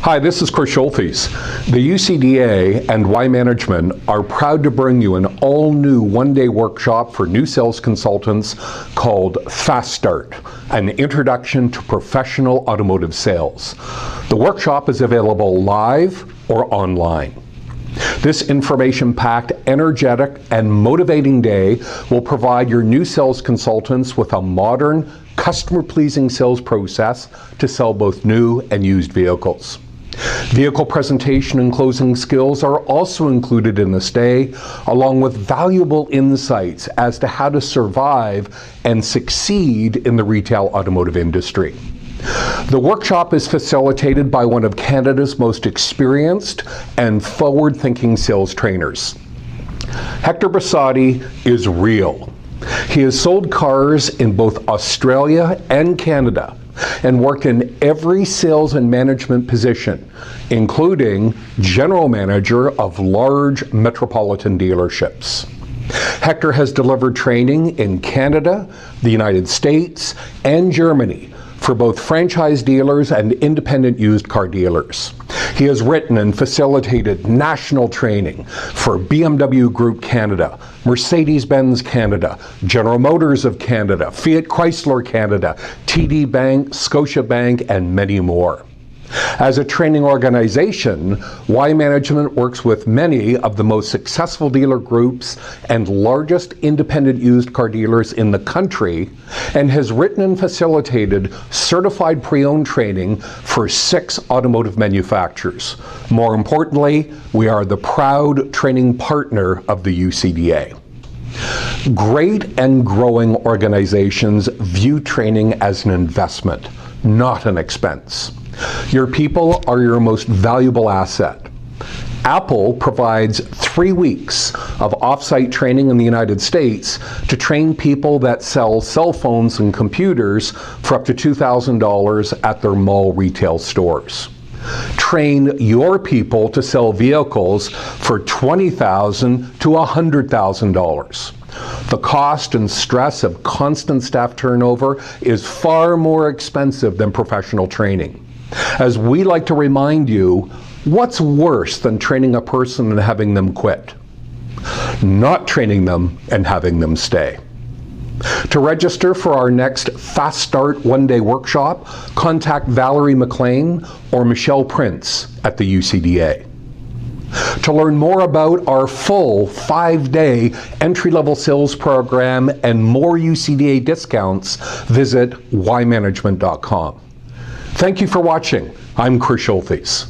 Hi, this is Chris Schulthies. The UCDA and Wye Management are proud to bring you an all-new one-day workshop for new sales consultants called Fast Start, an introduction to professional automotive sales. The workshop is available live or online. This information-packed, energetic, and motivating day will provide your new sales consultants with a modern, customer-pleasing sales process to sell both new and used vehicles. Vehicle presentation and closing skills are also included in this day, along with valuable insights as to how to survive and succeed in the retail automotive industry. The workshop is facilitated by one of Canada's most experienced and forward-thinking sales trainers. Hector Bosotti is real. He has sold cars in both Australia and Canada and worked in every sales and management position, including general manager of large metropolitan dealerships. Hector has delivered training in Canada, the United States, and Germany for both franchise dealers and independent used car dealers. He has written and facilitated national training for BMW Group Canada, Mercedes-Benz Canada, General Motors of Canada, Fiat-Chrysler Canada, TD Bank, Scotiabank, and many more. As a training organization, Wye Management works with many of the most successful dealer groups and largest independent used car dealers in the country, and has written and facilitated certified pre-owned training for 6 automotive manufacturers. More importantly, we are the proud training partner of the UCDA. Great and growing organizations view training as an investment, not an expense. Your people are your most valuable asset. Apple provides 3 weeks of off-site training in the United States to train people that sell cell phones and computers for up to $2,000 at their mall retail stores. Train your people to sell vehicles for $20,000 to $100,000. The cost and stress of constant staff turnover is far more expensive than professional training. As we like to remind you, what's worse than training a person and having them quit? Not training them and having them stay. To register for our next Fast Start one-day workshop, contact Valerie McLean or Michelle Prince at the UCDA. To learn more about our full 5-day entry-level sales program and more UCDA discounts, visit wyemanagement.com. Thank you for watching. I'm Chris Schulthies.